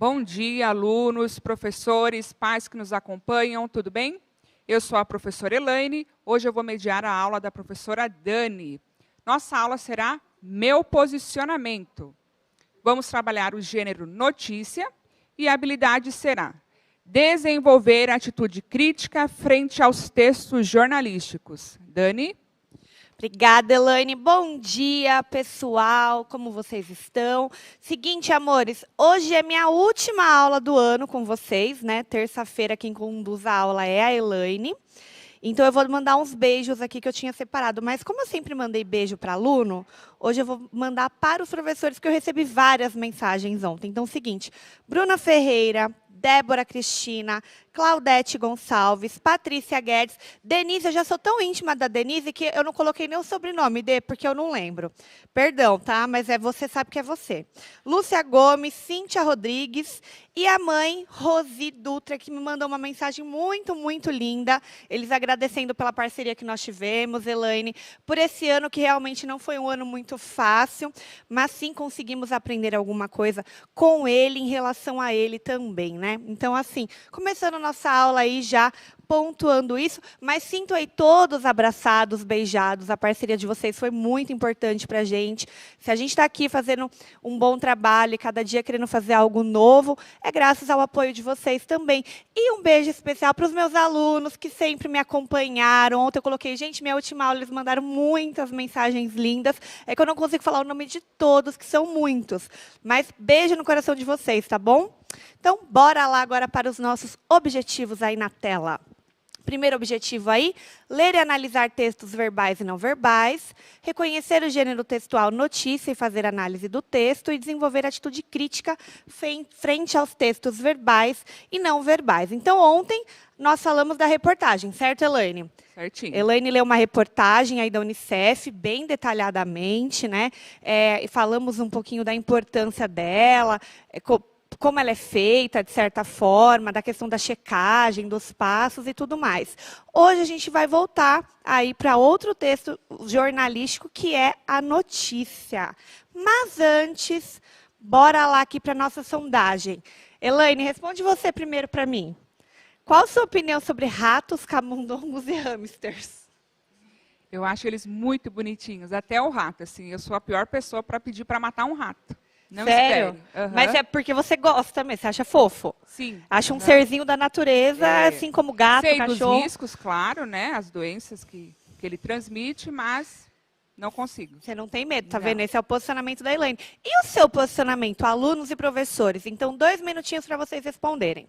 Bom dia, alunos, professores, pais que nos acompanham, tudo bem? Eu sou a professora Elaine, hoje eu vou mediar a aula da professora Dani. Nossa aula será Meu Posicionamento. Vamos trabalhar o gênero notícia e a habilidade será desenvolver atitude crítica frente aos textos jornalísticos. Dani? Obrigada, Elaine. Bom dia, pessoal. Como vocês estão? Seguinte, amores, hoje é minha última aula do ano com vocês, né? Terça-feira, quem conduz a aula é a Elaine. Então, eu vou mandar uns beijos aqui que eu tinha separado. Mas, como eu sempre mandei beijo para aluno, hoje eu vou mandar para os professores, que eu recebi várias mensagens ontem. Então, é o seguinte, Bruna Ferreira, Débora Cristina, Claudete Gonçalves, Patrícia Guedes, Denise, eu já sou tão íntima da Denise que eu não coloquei nem o sobrenome dele, porque eu não lembro. Perdão, tá? Mas você sabe que é você. Lúcia Gomes, Cíntia Rodrigues e a mãe, Rosi Dutra, que me mandou uma mensagem muito, muito linda. Eles agradecendo pela parceria que nós tivemos, Elaine, por esse ano que realmente não foi um ano muito fácil, mas sim conseguimos aprender alguma coisa com ele, em relação a ele também, né? Então, assim, começando a nossa aula aí já pontuando isso, mas sinto aí todos abraçados, beijados. A parceria de vocês foi muito importante para a gente. Se a gente está aqui fazendo um bom trabalho e cada dia querendo fazer algo novo, é graças ao apoio de vocês também. E um beijo especial para os meus alunos que sempre me acompanharam. Ontem eu coloquei, gente, minha última aula, eles mandaram muitas mensagens lindas. É que eu não consigo falar o nome de todos, que são muitos. Mas beijo no coração de vocês, tá bom? Então, bora lá agora para os nossos objetivos aí na tela. Primeiro objetivo aí, ler e analisar textos verbais e não verbais, reconhecer o gênero textual notícia e fazer análise do texto e desenvolver atitude crítica frente aos textos verbais e não verbais. Então, ontem, nós falamos da reportagem, certo, Elaine? Certinho. Elaine leu uma reportagem aí da Unicef, bem detalhadamente, né? E falamos um pouquinho da importância dela, como ela é feita, de certa forma, da questão da checagem, dos passos e tudo mais. Hoje a gente vai voltar aí para outro texto jornalístico, que é a notícia. Mas antes, bora lá aqui para a nossa sondagem. Elaine, responde você primeiro para mim. Qual a sua opinião sobre ratos, camundongos e hamsters? Eu acho eles muito bonitinhos, até o rato, assim. Eu sou a pior pessoa para pedir para matar um rato. Não Sério? espere. Mas é porque você gosta mesmo, você acha fofo? Sim. Acha um serzinho da natureza, assim como gato, Sei cachorro. dos riscos, claro, né? As doenças que ele transmite, mas não consigo. Você não tem medo, tá Não. vendo? Esse é o posicionamento da Elaine. E o seu posicionamento, alunos e professores? Então, 2 minutinhos para vocês responderem.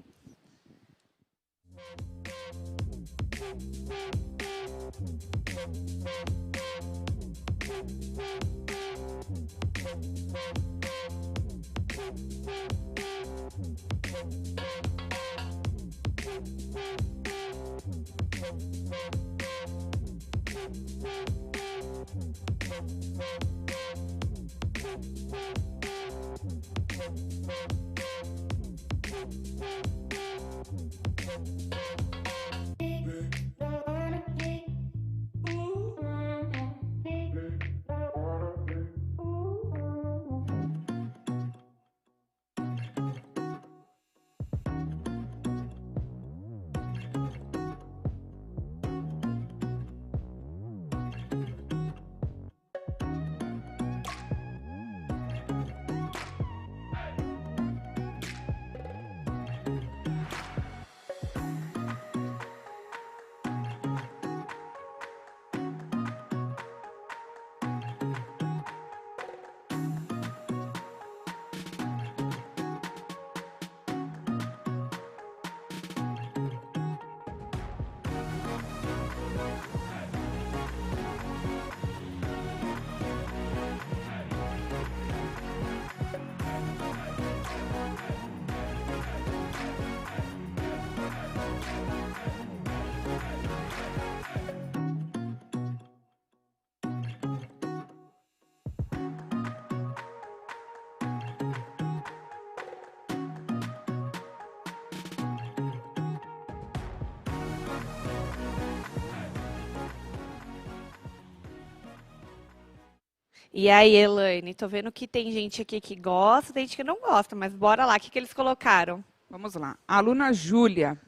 E aí, Elaine, tô vendo que tem gente aqui que gosta, tem gente que não gosta, mas bora lá, o que eles colocaram? Vamos lá. A aluna Júlia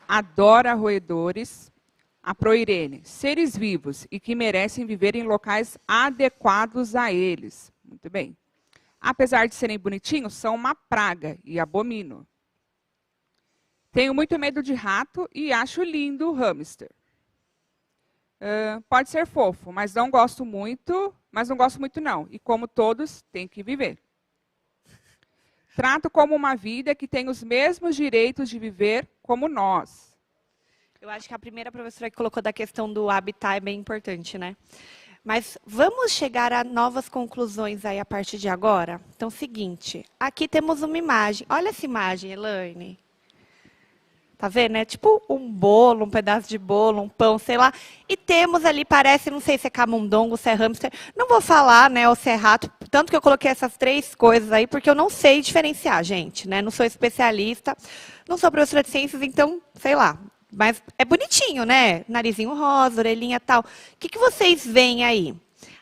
adora roedores. A Proirene, seres vivos e que merecem viver em locais adequados a eles. Muito bem. Apesar de serem bonitinhos, são uma praga e abomino. Tenho muito medo de rato e acho lindo o hamster. Pode ser fofo, mas não gosto muito não. E como todos, tem que viver. Trato como uma vida que tem os mesmos direitos de viver como nós. Eu acho que a primeira professora que colocou da questão do habitat é bem importante, né? Mas vamos chegar a novas conclusões aí a partir de agora? Então, seguinte, aqui temos uma imagem. Olha essa imagem, Elaine. Tá vendo? É tipo um bolo, um pedaço de bolo, um pão, sei lá. E temos ali, parece, não sei se é camundongo, se é hamster. Não vou falar, né, ou se é rato. Tanto que eu coloquei essas três coisas aí, porque eu não sei diferenciar, gente, né? Não sou especialista, não sou professora de ciências, então, sei lá. Mas é bonitinho, né? Narizinho rosa, orelhinha e tal. O que vocês veem aí?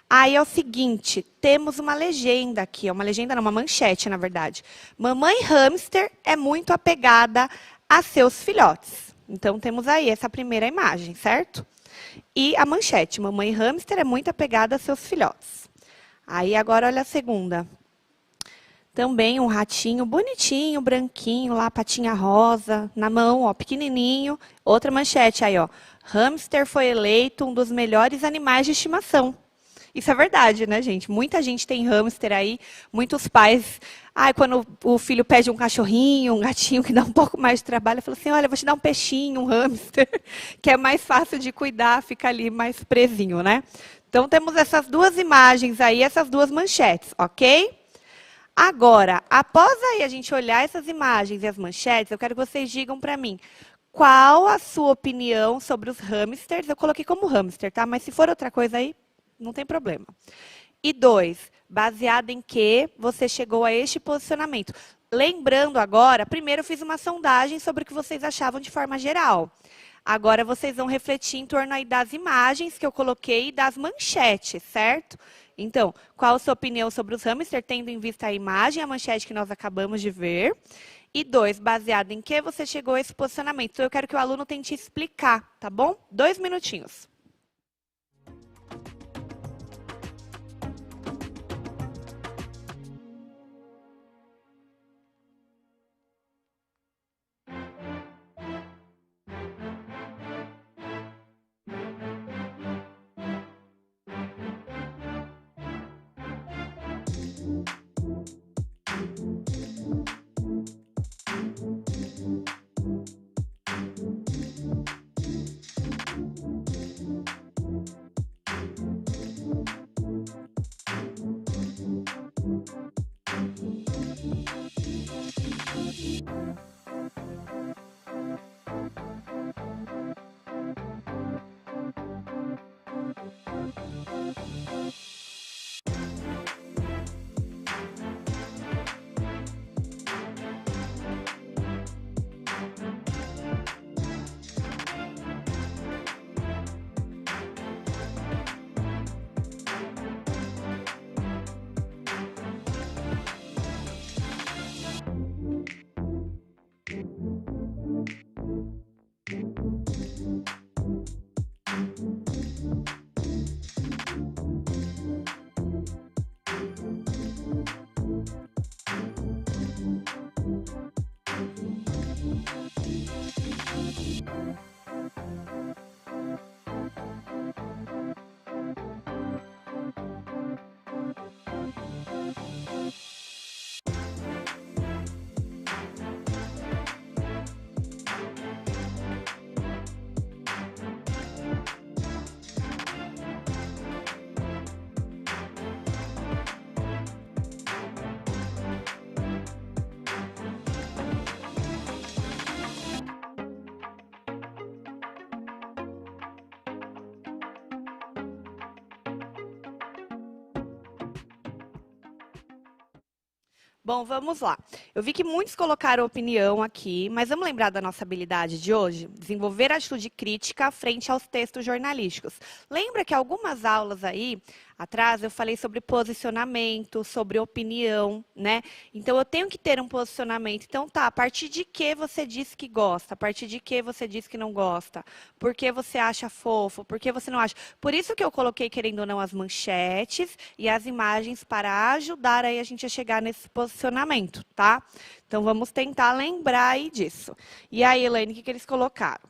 Aí é o seguinte, temos uma legenda aqui. Uma legenda não, uma manchete, na verdade. Mamãe hamster é muito apegada a seus filhotes. Então, temos aí essa primeira imagem, certo? E a manchete, mamãe hamster é muito apegada a seus filhotes. Aí, agora, olha a segunda. Também um ratinho bonitinho, branquinho, lá, patinha rosa, na mão, ó, pequenininho. Outra manchete aí, ó. Hamster foi eleito um dos melhores animais de estimação. Isso é verdade, né, gente? Muita gente tem hamster aí, muitos pais... quando o filho pede um cachorrinho, um gatinho que dá um pouco mais de trabalho, fala assim, olha, vou te dar um peixinho, um hamster, que é mais fácil de cuidar, fica ali mais presinho, né? Então, temos essas duas imagens aí, essas duas manchetes, ok? Agora, após aí a gente olhar essas imagens e as manchetes, eu quero que vocês digam para mim qual a sua opinião sobre os hamsters. Eu coloquei como hamster, tá? Mas se for outra coisa aí, não tem problema. E 2, baseado em que você chegou a este posicionamento. Lembrando agora, primeiro eu fiz uma sondagem sobre o que vocês achavam de forma geral. Agora vocês vão refletir em torno aí das imagens que eu coloquei e das manchetes, certo? Então, qual a sua opinião sobre os hamsters, tendo em vista a imagem, a manchete que nós acabamos de ver? E 2, baseado em que você chegou a esse posicionamento? Então, eu quero que o aluno tente explicar, tá bom? 2 minutinhos. Bom, vamos lá. Eu vi que muitos colocaram opinião aqui, mas vamos lembrar da nossa habilidade de hoje? Desenvolver atitude crítica frente aos textos jornalísticos. Lembra que algumas aulas aí, atrás, eu falei sobre posicionamento, sobre opinião, né? Então, eu tenho que ter um posicionamento. Então, tá, a partir de que você disse que gosta? A partir de que você disse que não gosta? Por que você acha fofo? Por que você não acha? Por isso que eu coloquei, querendo ou não, as manchetes e as imagens para ajudar aí a gente a chegar nesse posicionamento, tá? Então, vamos tentar lembrar aí disso. E aí, Elaine, o que eles colocaram?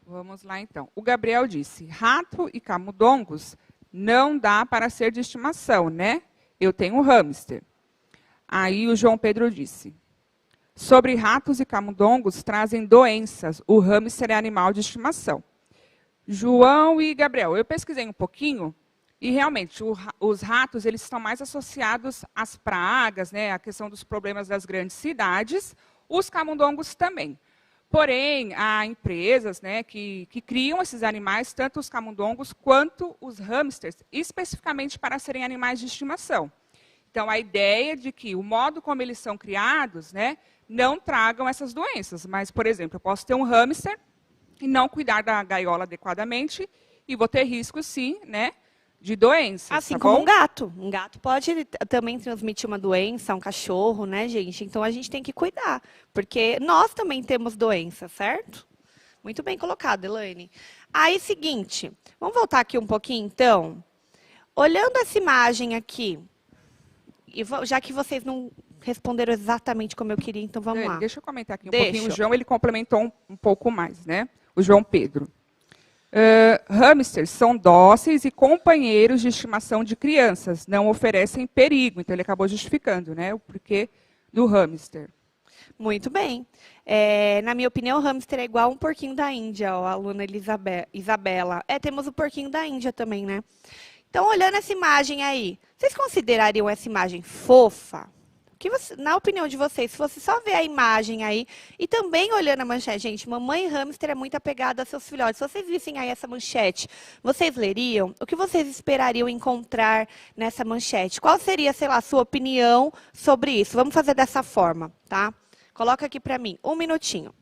Vamos lá, então. O Gabriel disse, rato e camundongos não dá para ser de estimação, né? Eu tenho hamster. Aí o João Pedro disse, sobre ratos e camundongos trazem doenças. O hamster é animal de estimação. João e Gabriel, eu pesquisei um pouquinho e realmente os ratos eles estão mais associados às pragas, né? A questão dos problemas das grandes cidades. Os camundongos também. Porém, há empresas, né, que criam esses animais, tanto os camundongos quanto os hamsters, especificamente para serem animais de estimação. Então, a ideia de que o modo como eles são criados, né, não tragam essas doenças. Mas, por exemplo, eu posso ter um hamster e não cuidar da gaiola adequadamente e vou ter risco, sim, né, de doenças. Assim tá como bom? um gato. Um gato pode também transmitir uma doença, um cachorro, né, gente? Então, a gente tem que cuidar, porque nós também temos doença, certo? Muito bem colocado, Elaine. Aí, seguinte, vamos voltar aqui um pouquinho, então. Olhando essa imagem aqui, e já que vocês não responderam exatamente como eu queria, então vamos lá. Deixa eu comentar aqui um Deixa. pouquinho. O João ele complementou um pouco mais, né? O João Pedro. Hamsters são dóceis e companheiros de estimação de crianças, não oferecem perigo. Então, ele acabou justificando, né, o porquê do hamster. Muito bem. Na minha opinião, o hamster é igual um porquinho da Índia, ó, a aluna Isabela. Temos o porquinho da Índia também, né? Então, olhando essa imagem aí, vocês considerariam essa imagem fofa? Na opinião de vocês, se você só ver a imagem aí, e também olhando a manchete, gente, mamãe hamster é muito apegada a seus filhotes. Se vocês vissem aí essa manchete, vocês leriam? O que vocês esperariam encontrar nessa manchete? Qual seria, sei lá, a sua opinião sobre isso? Vamos fazer dessa forma, tá? Coloca aqui para mim, 1 minutinho.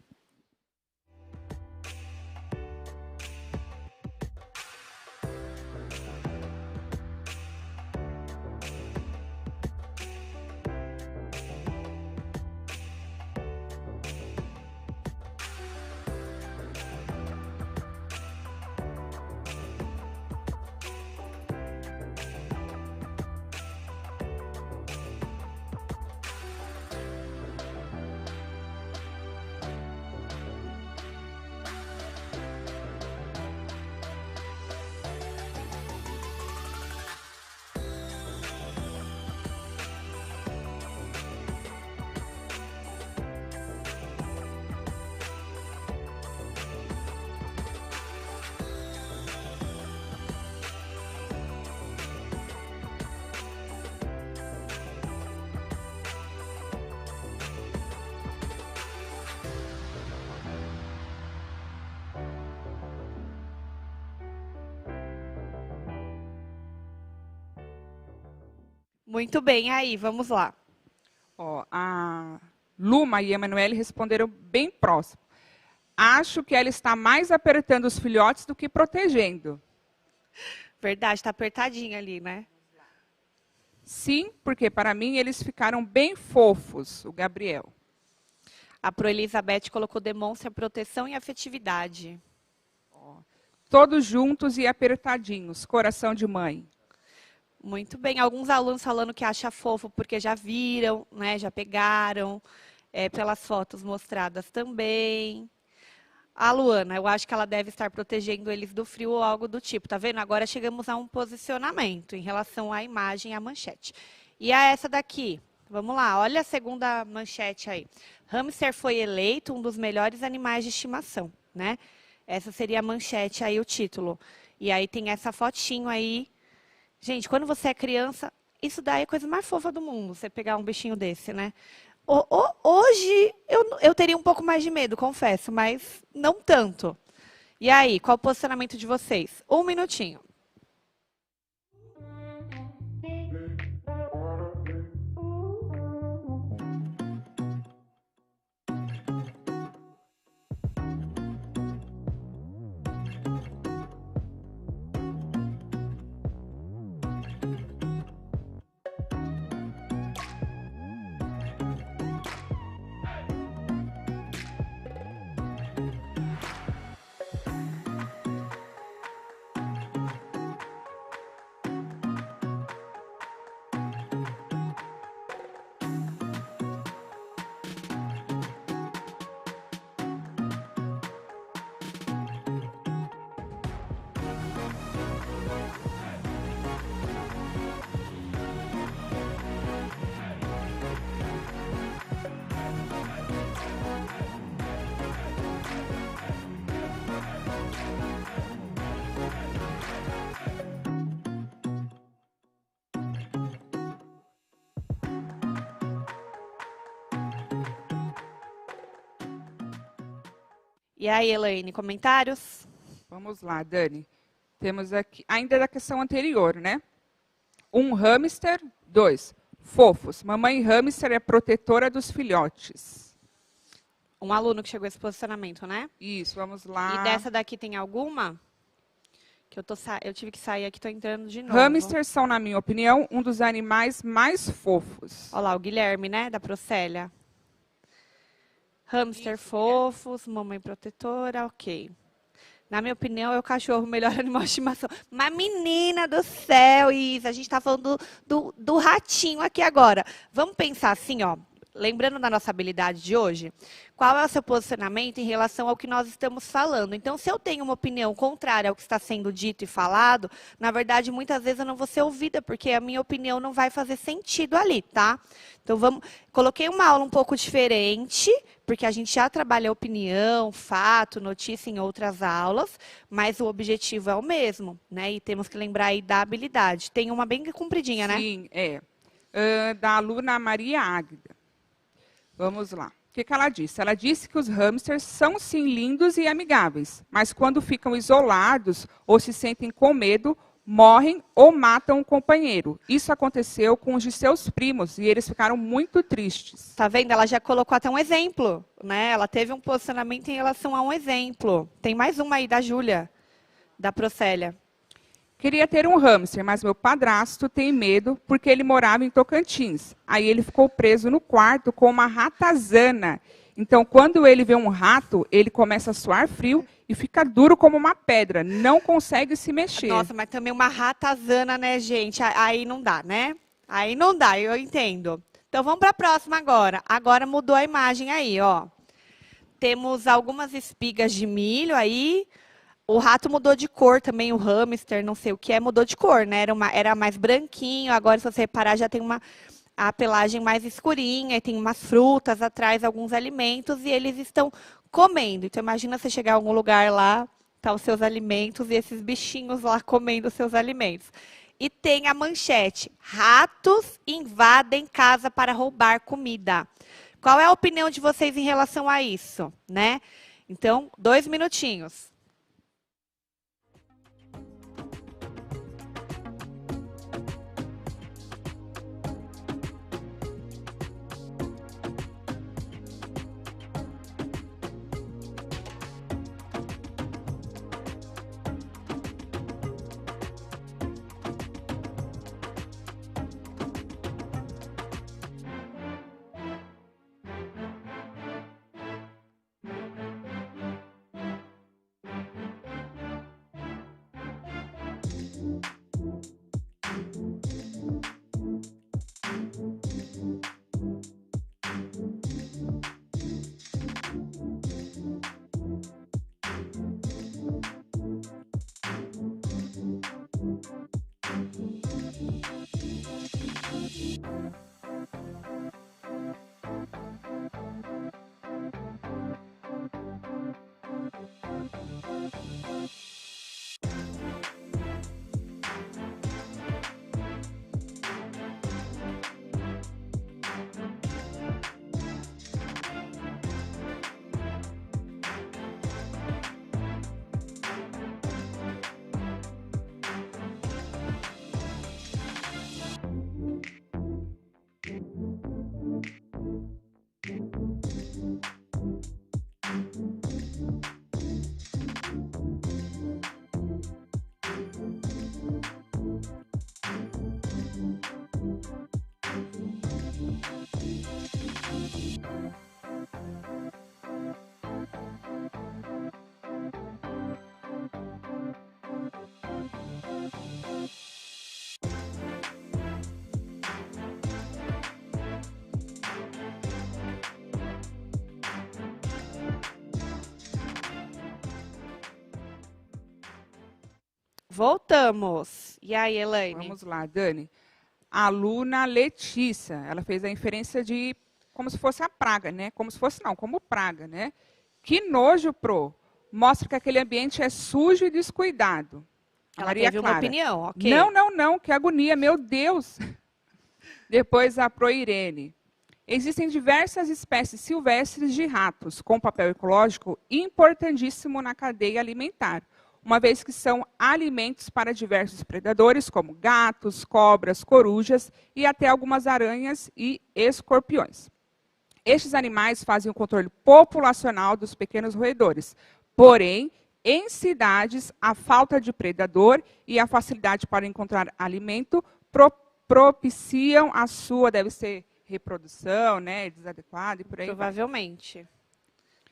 Muito bem, aí, vamos lá. Ó, a Luma e a Emanuele responderam bem próximo. Acho que ela está mais apertando os filhotes do que protegendo. Verdade, está apertadinho ali, né? Sim, porque para mim eles ficaram bem fofos, o Gabriel. A Pro Elizabeth colocou demonstra proteção e afetividade. Ó, todos juntos e apertadinhos, coração de mãe. Muito bem. Alguns alunos falando que acha fofo porque já viram, né, já pegaram, pelas fotos mostradas também. A Luana, eu acho que ela deve estar protegendo eles do frio ou algo do tipo. Tá vendo? Agora chegamos a um posicionamento em relação à imagem e à manchete. E a essa daqui? Vamos lá, olha a segunda manchete aí. Hamster foi eleito um dos melhores animais de estimação, né? Essa seria a manchete aí, o título. E aí tem essa fotinho aí. Gente, quando você é criança, isso daí é a coisa mais fofa do mundo, você pegar um bichinho desse, né? Hoje, eu teria um pouco mais de medo, confesso, mas não tanto. E aí, qual o posicionamento de vocês? 1 minutinho. E aí, Elaine, comentários? Vamos lá, Dani. Temos aqui, ainda da questão anterior, né? 1 hamster, 2 fofos. Mamãe hamster é protetora dos filhotes. Um aluno que chegou a esse posicionamento, né? Isso, vamos lá. E dessa daqui tem alguma? Que eu tive que sair aqui, estou entrando de novo. Hamsters são, na minha opinião, um dos animais mais fofos. Olha lá, o Guilherme, né? Da Procélia. Hamster Isso, fofos, mamãe protetora, ok. Na minha opinião, é o cachorro o melhor animal de estimação. Mas, menina do céu, Isa, a gente está falando do ratinho aqui agora. Vamos pensar assim, ó. Lembrando da nossa habilidade de hoje, qual é o seu posicionamento em relação ao que nós estamos falando? Então, se eu tenho uma opinião contrária ao que está sendo dito e falado, na verdade, muitas vezes eu não vou ser ouvida, porque a minha opinião não vai fazer sentido ali, tá? Então, coloquei uma aula um pouco diferente, porque a gente já trabalha opinião, fato, notícia em outras aulas, mas o objetivo é o mesmo, né? E temos que lembrar aí da habilidade. Tem uma bem compridinha, né? Sim, é. Da aluna Maria Águida. Vamos lá. O que ela disse? Ela disse que os hamsters são, sim, lindos e amigáveis, mas quando ficam isolados ou se sentem com medo, morrem ou matam o companheiro. Isso aconteceu com os de seus primos e eles ficaram muito tristes. Tá vendo? Ela já colocou até um exemplo, né? Ela teve um posicionamento em relação a um exemplo. Tem mais uma aí da Júlia, da Procélia. Queria ter um hamster, mas meu padrasto tem medo porque ele morava em Tocantins. Aí ele ficou preso no quarto com uma ratazana. Então, quando ele vê um rato, ele começa a suar frio e fica duro como uma pedra. Não consegue se mexer. Nossa, mas também uma ratazana, né, gente? Aí não dá, né? Aí não dá, eu entendo. Então, vamos para a próxima agora. Agora mudou a imagem aí, ó. Temos algumas espigas de milho aí. O rato mudou de cor também, o hamster, não sei o que é, mudou de cor, né? Era mais branquinho, agora se você reparar já tem a pelagem mais escurinha, e tem umas frutas atrás, alguns alimentos, e eles estão comendo. Então imagina você chegar a algum lugar lá, tá os seus alimentos e esses bichinhos lá comendo os seus alimentos. E tem a manchete, ratos invadem casa para roubar comida. Qual é a opinião de vocês em relação a isso, né? Então, 2 minutinhos. Voltamos. E aí, Elaine? Vamos lá, Dani. A aluna Letícia, ela fez a inferência de como se fosse a praga, né? Como se fosse, não, como praga, né? Que nojo, Pro. Mostra que aquele ambiente é sujo e descuidado. Ela Maria teve uma Clara. opinião, ok. Não, que agonia, meu Deus. Depois a Pro Irene. Existem diversas espécies silvestres de ratos, com papel ecológico importantíssimo na cadeia alimentar, uma vez que são alimentos para diversos predadores, como gatos, cobras, corujas e até algumas aranhas e escorpiões. Estes animais fazem o controle populacional dos pequenos roedores. Porém, em cidades, a falta de predador e a facilidade para encontrar alimento propiciam a sua, deve ser, reprodução, né, desadequada e por aí vai. Provavelmente.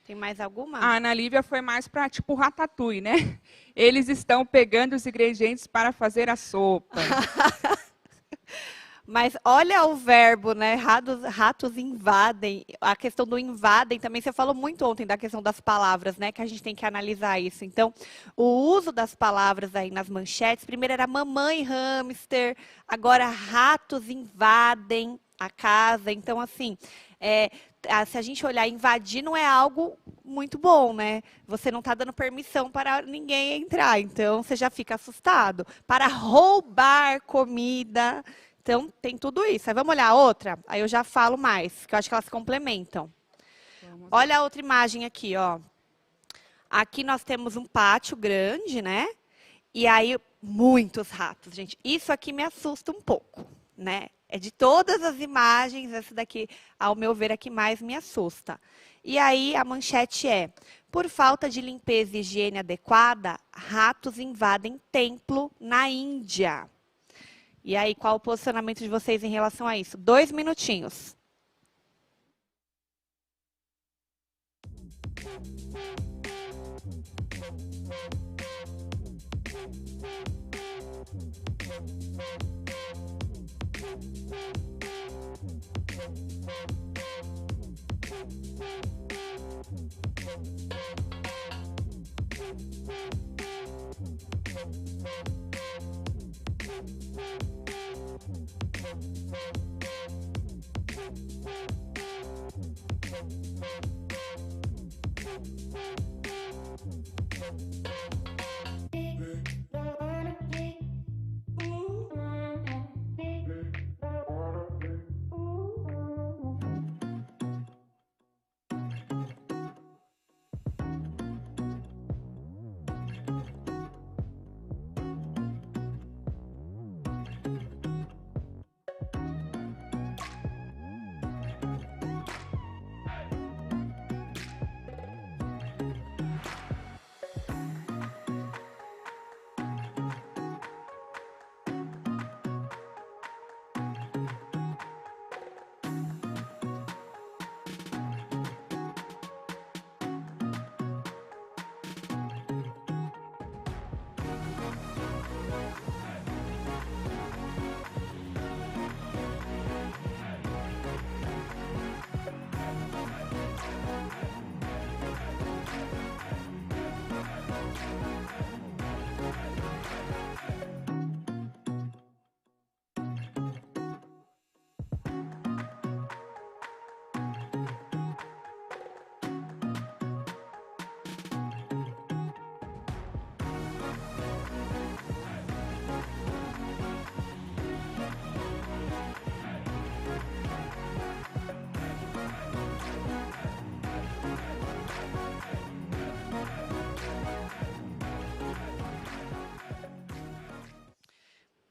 Tem mais alguma? A Ana Lívia foi mais para tipo ratatouille, né? Eles estão pegando os ingredientes para fazer a sopa. Mas olha o verbo, né? Ratos invadem. A questão do invadem também, você falou muito ontem da questão das palavras, né? Que a gente tem que analisar isso. Então, o uso das palavras aí nas manchetes, primeiro era mamãe hamster, agora ratos invadem a casa. Então, assim, se a gente olhar, invadir não é algo muito bom, né? Você não está dando permissão para ninguém entrar, então você já fica assustado. Para roubar comida. Então, tem tudo isso. Aí vamos olhar a outra? Aí eu já falo mais, que eu acho que elas se complementam. Olha a outra imagem aqui, ó. Aqui nós temos um pátio grande, né? E aí, muitos ratos, gente. Isso aqui me assusta um pouco, né? É de todas as imagens, essa daqui, ao meu ver, é que mais me assusta. E aí, a manchete é: por falta de limpeza e higiene adequada, ratos invadem templo na Índia. E aí, qual o posicionamento de vocês em relação a isso? 2 minutinhos.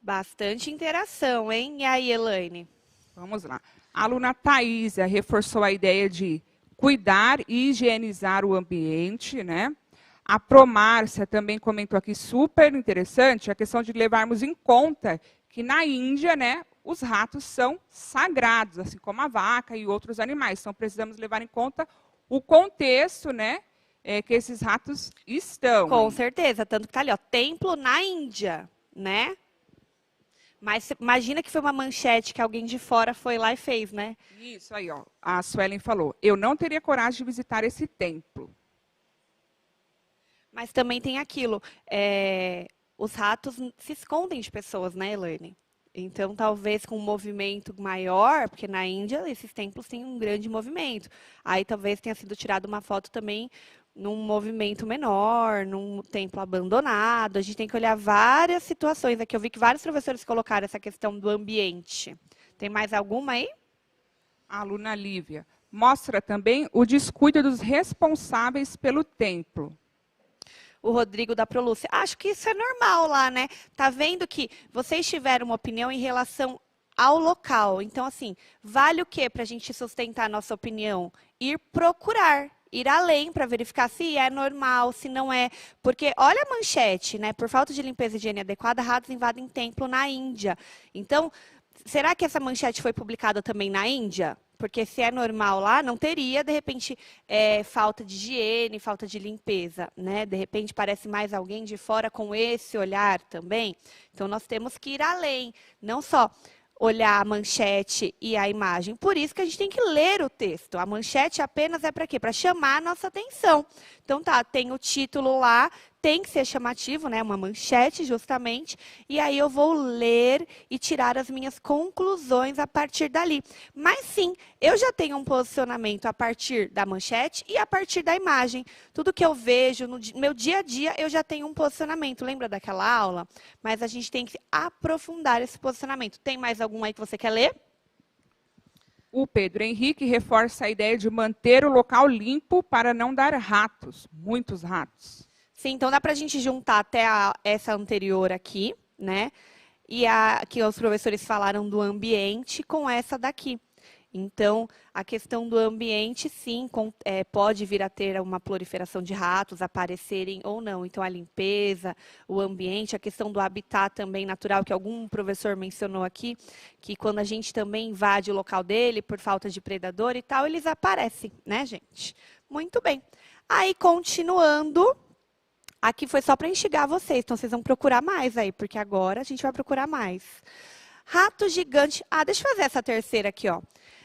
Bastante interação, hein? E aí, Elaine? Vamos lá. A aluna Thaísa reforçou a ideia de cuidar e higienizar o ambiente, né? A Promárcia também comentou aqui, super interessante, a questão de levarmos em conta que na Índia, né, os ratos são sagrados, assim como a vaca e outros animais. Então, precisamos levar em conta o contexto, né, que esses ratos estão. Com certeza, tanto que tá ali, ó, templo na Índia, né? Mas imagina que foi uma manchete que alguém de fora foi lá e fez, né? Isso aí, ó. A Suelen falou, eu não teria coragem de visitar esse templo. Mas também tem aquilo, os ratos se escondem de pessoas, né, Elaine? Então, talvez com um movimento maior, porque na Índia esses templos têm um grande movimento. Aí talvez tenha sido tirada uma foto também num movimento menor, num templo abandonado. A gente tem que olhar várias situações. Aqui eu vi que vários professores colocaram essa questão do ambiente. Tem mais alguma aí? A aluna Lívia. Mostra também o descuido dos responsáveis pelo templo. O Rodrigo da Prolúcia. Acho que isso é normal lá, né? Tá vendo que vocês tiveram uma opinião em relação ao local. Então, assim, vale o quê para a gente sustentar a nossa opinião? Ir procurar, ir além para verificar se é normal, se não é. Porque olha a manchete, né? Por falta de limpeza e higiene adequada, ratos invadem templo na Índia. Então, será que essa manchete foi publicada também na Índia? Porque se é normal lá, não teria, de repente, falta de higiene, falta de limpeza, né? De repente, parece mais alguém de fora com esse olhar também. Então, nós temos que ir além, não só olhar a manchete e a imagem. Por isso que a gente tem que ler o texto. A manchete apenas é para quê? Para chamar a nossa atenção. Então, tá, tem o título lá, tem que ser chamativo, né? Uma manchete, justamente. E aí eu vou ler e tirar as minhas conclusões a partir dali. Mas sim, eu já tenho um posicionamento a partir da manchete e a partir da imagem. Tudo que eu vejo no meu dia a dia, eu já tenho um posicionamento. Lembra daquela aula? Mas a gente tem que aprofundar esse posicionamento. Tem mais algum aí que você quer ler? O Pedro Henrique reforça a ideia de manter o local limpo para não dar ratos, muitos ratos. Sim, então dá para a gente juntar até essa anterior aqui, né? E a que os professores falaram do ambiente com essa daqui. Então, a questão do ambiente, sim, pode vir a ter uma proliferação de ratos, aparecerem ou não. Então, a limpeza, o ambiente, a questão do habitat também natural, que algum professor mencionou aqui, que quando a gente também invade o local dele, por falta de predador e tal, eles aparecem, né, gente? Muito bem. Aí, continuando, aqui foi só para instigar vocês, então vocês vão procurar mais aí, porque agora a gente vai procurar mais. Rato gigante. Ah, deixa eu fazer essa terceira aqui, ó.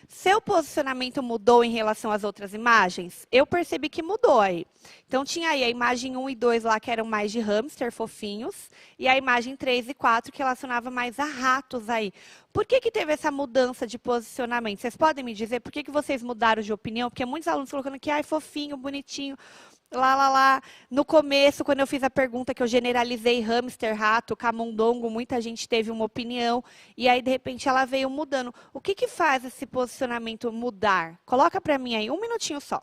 Seu posicionamento mudou em relação às outras imagens? Eu percebi que mudou aí. Então, tinha aí a imagem 1 e 2 lá, que eram mais de hamster fofinhos, e a imagem 3 e 4, que relacionava mais a ratos aí. Por que teve essa mudança de posicionamento? Vocês podem me dizer por que vocês mudaram de opinião? Porque muitos alunos colocando que, ai, fofinho, bonitinho. Lá. No começo, quando eu fiz a pergunta que eu generalizei hamster, rato, camundongo, muita gente teve uma opinião. E aí, de repente, ela veio mudando. O que faz esse posicionamento mudar? Coloca para mim aí, um minutinho só.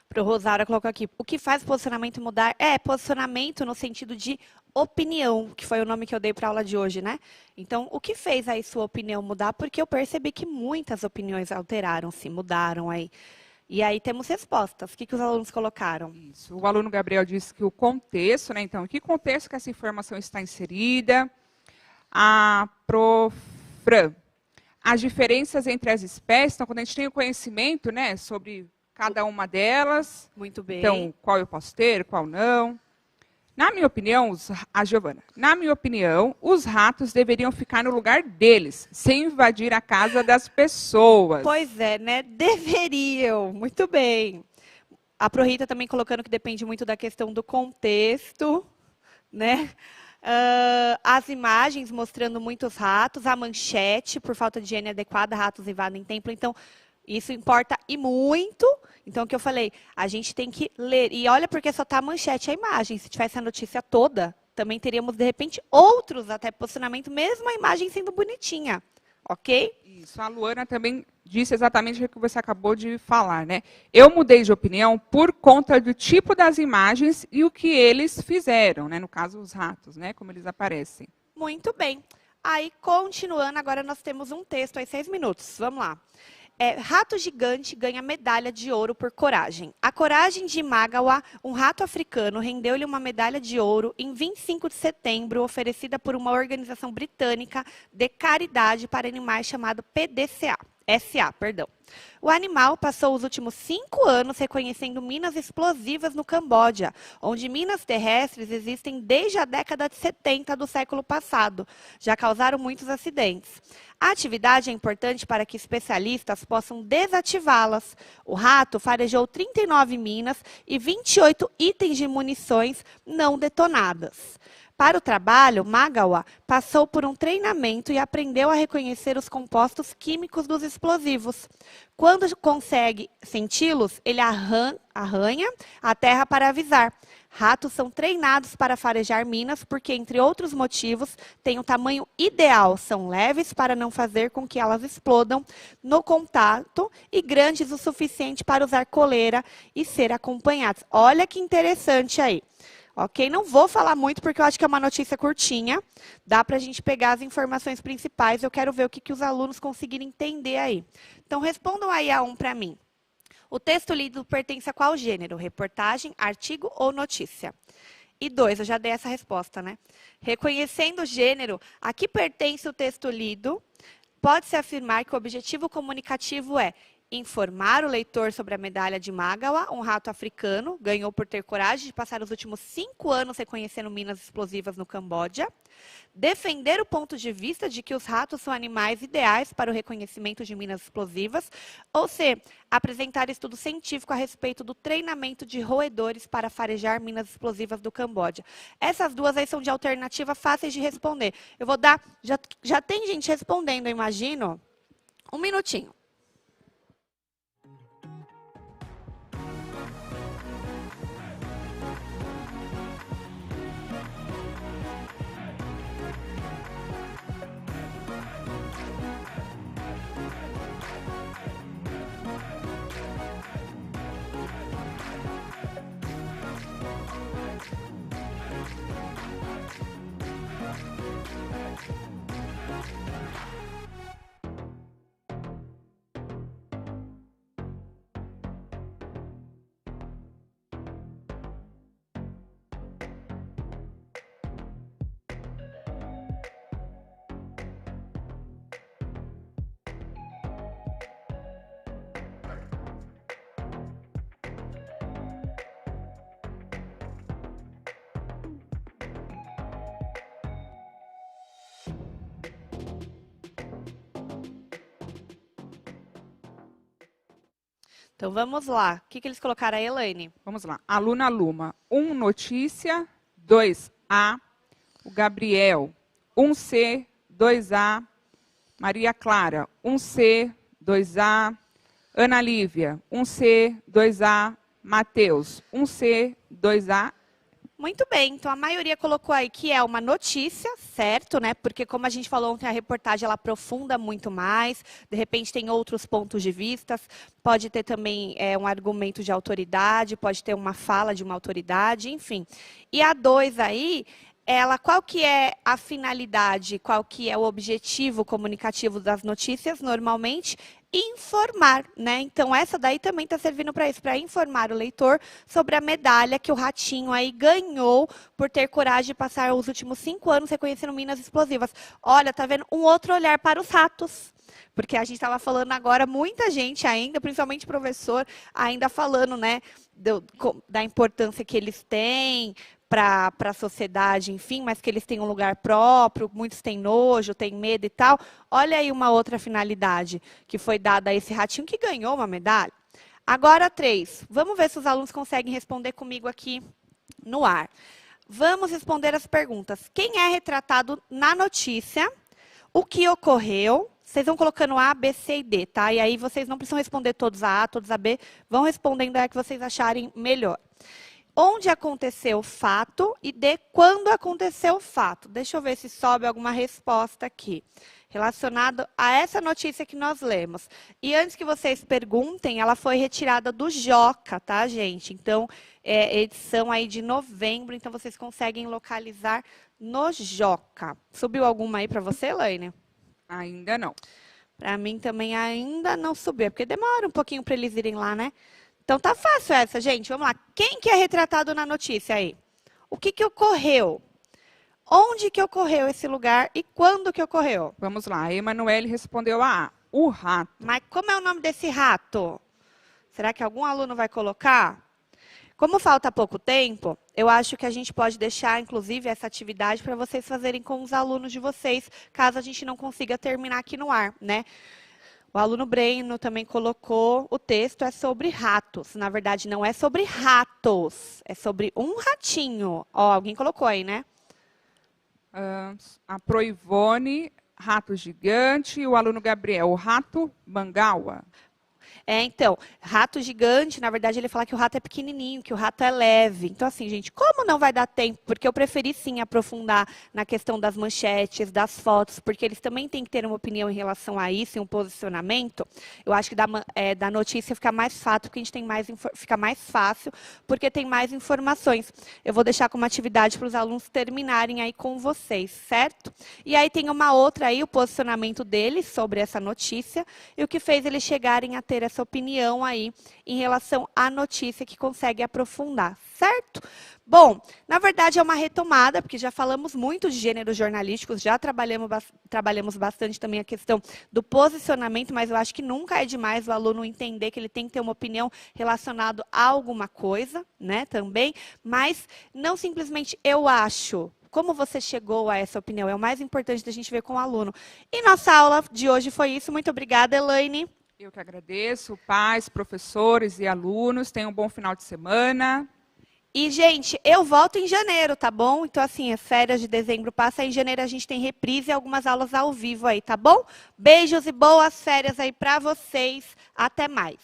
Para o Rosário, colocou aqui. O que faz o posicionamento mudar? Posicionamento no sentido de opinião, que foi o nome que eu dei para a aula de hoje, né? Então, o que fez aí sua opinião mudar? Porque eu percebi que muitas opiniões alteraram-se, mudaram aí. E aí temos respostas. O que os alunos colocaram? Isso. O aluno Gabriel disse que o contexto, né? Então, em que contexto que essa informação está inserida? A prof. Fran, as diferenças entre as espécies. Então, quando a gente tem o conhecimento, né, sobre cada uma delas. Muito bem. Então, qual eu posso ter, qual não. Na minha opinião, a Giovana, na minha opinião, os ratos deveriam ficar no lugar deles, sem invadir a casa das pessoas. Pois é, né? Deveriam. Muito bem. A Prorita também colocando que depende muito da questão do contexto, né? As imagens mostrando muitos ratos, a manchete, por falta de higiene adequada, ratos invadem templo. Então, isso importa e muito. Então, o que eu falei, a gente tem que ler. E olha porque só está a manchete e a imagem. Se tivesse a notícia toda, também teríamos, de repente, outros até posicionamento, mesmo a imagem sendo bonitinha. Ok? Isso. A Luana também disse exatamente o que você acabou de falar, né? Eu mudei de opinião por conta do tipo das imagens e o que eles fizeram, né? No caso, os ratos, né? Como eles aparecem. Muito bem. Aí, continuando, agora nós temos um texto aí, 6 minutos. Vamos lá. Rato gigante ganha medalha de ouro por coragem. A coragem de Magawa, um rato africano, rendeu-lhe uma medalha de ouro em 25 de setembro, oferecida por uma organização britânica de caridade para animais chamada SA. O animal passou os últimos 5 anos reconhecendo minas explosivas no Camboja, onde minas terrestres existem desde a década de 70 do século passado. Já causaram muitos acidentes. A atividade é importante para que especialistas possam desativá-las. O rato farejou 39 minas e 28 itens de munições não detonadas. Para o trabalho, Magawa passou por um treinamento e aprendeu a reconhecer os compostos químicos dos explosivos. Quando consegue senti-los, ele arranha a terra para avisar. Ratos são treinados para farejar minas porque, entre outros motivos, têm o tamanho ideal. São leves para não fazer com que elas explodam no contato e grandes o suficiente para usar coleira e ser acompanhados. Olha que interessante aí. Ok? Não vou falar muito porque eu acho que é uma notícia curtinha. Dá para a gente pegar as informações principais. Eu quero ver o que os alunos conseguirem entender aí. Então, respondam aí a 1 para mim. O texto lido pertence a qual gênero? Reportagem, artigo ou notícia? E 2, eu já dei essa resposta, né? Reconhecendo o gênero, a que pertence o texto lido, pode-se afirmar que o objetivo comunicativo é informar o leitor sobre a medalha de Magawa, um rato africano, ganhou por ter coragem de passar os últimos 5 anos reconhecendo minas explosivas no Camboja, defender o ponto de vista de que os ratos são animais ideais para o reconhecimento de minas explosivas, ou C, apresentar estudo científico a respeito do treinamento de roedores para farejar minas explosivas do Camboja. Essas duas aí são de alternativa fáceis de responder. Eu vou dar, já tem gente respondendo, eu imagino. 1 minutinho. Então, vamos lá. O que eles colocaram aí, Elaine? Vamos lá. Aluna Luma, 1 notícia, 2A. O Gabriel, 1C, 2A. Maria Clara, 1C, 2A. Ana Lívia, 1C, 2A. Matheus, 1C, 2A. Muito bem, então a maioria colocou aí que é uma notícia, certo, né? Porque como a gente falou ontem, a reportagem ela aprofunda muito mais, de repente tem outros pontos de vista, pode ter também um argumento de autoridade, pode ter uma fala de uma autoridade, enfim. E a 2 aí, qual que é a finalidade, qual que é o objetivo comunicativo das notícias, normalmente? Informar, né? Então, essa daí também está servindo para isso, para informar o leitor sobre a medalha que o ratinho aí ganhou por ter coragem de passar os últimos 5 anos reconhecendo minas explosivas. Olha, tá vendo? Um outro olhar para os ratos. Porque a gente estava falando agora, muita gente ainda, principalmente professor, ainda falando, né, da importância que eles têm para a sociedade, enfim, mas que eles têm um lugar próprio, muitos têm nojo, têm medo e tal. Olha aí uma outra finalidade que foi dada a esse ratinho que ganhou uma medalha. Agora 3. Vamos ver se os alunos conseguem responder comigo aqui no ar. Vamos responder as perguntas. Quem é retratado na notícia? O que ocorreu? Vocês vão colocando A, B, C e D, tá? E aí vocês não precisam responder todos a, todos a B, vão respondendo a que vocês acharem melhor. Onde aconteceu o fato e D, quando aconteceu o fato. Deixa eu ver se sobe alguma resposta aqui, relacionado a essa notícia que nós lemos. E antes que vocês perguntem, ela foi retirada do Joca, tá, gente? Então, edição aí de novembro, então vocês conseguem localizar no Joca. Subiu alguma aí para você, Elaine? Ainda não. Para mim também ainda não subiu, porque demora um pouquinho para eles irem lá, né? Então tá fácil essa, gente. Vamos lá. Quem que é retratado na notícia aí? O que que ocorreu? Onde que ocorreu esse lugar e quando que ocorreu? Vamos lá. A Emanuele respondeu a A. O rato. Mas como é o nome desse rato? Será que algum aluno vai colocar? Como falta pouco tempo, eu acho que a gente pode deixar, inclusive, essa atividade para vocês fazerem com os alunos de vocês, caso a gente não consiga terminar aqui no ar, né? O aluno Breno também colocou, o texto é sobre ratos. Na verdade, não é sobre ratos, é sobre um ratinho. Ó, alguém colocou aí, né? A Proivone, rato gigante. E o aluno Gabriel, o rato Mangaua. Então, rato gigante, na verdade, ele fala que o rato é pequenininho, que o rato é leve. Então, assim, gente, como não vai dar tempo? Porque eu preferi, sim, aprofundar na questão das manchetes, das fotos, porque eles também têm que ter uma opinião em relação a isso, e um posicionamento. Eu acho que da notícia fica mais fácil, porque a gente tem fica mais fácil, porque tem mais informações. Eu vou deixar como atividade para os alunos terminarem aí com vocês, certo? E aí tem uma outra aí, o posicionamento deles sobre essa notícia, e o que fez eles chegarem a ter essa opinião aí em relação à notícia que consegue aprofundar, certo? Bom, na verdade é uma retomada, porque já falamos muito de gêneros jornalísticos, já trabalhamos bastante também a questão do posicionamento, mas eu acho que nunca é demais o aluno entender que ele tem que ter uma opinião relacionada a alguma coisa, né, também, mas não simplesmente eu acho. Como você chegou a essa opinião? É o mais importante da gente ver com o aluno. E nossa aula de hoje foi isso. Muito obrigada, Elaine. Eu que agradeço, pais, professores e alunos. Tenham um bom final de semana. E, gente, eu volto em janeiro, tá bom? Então, assim, as férias de dezembro passam, em janeiro a gente tem reprise e algumas aulas ao vivo aí, tá bom? Beijos e boas férias aí para vocês. Até mais.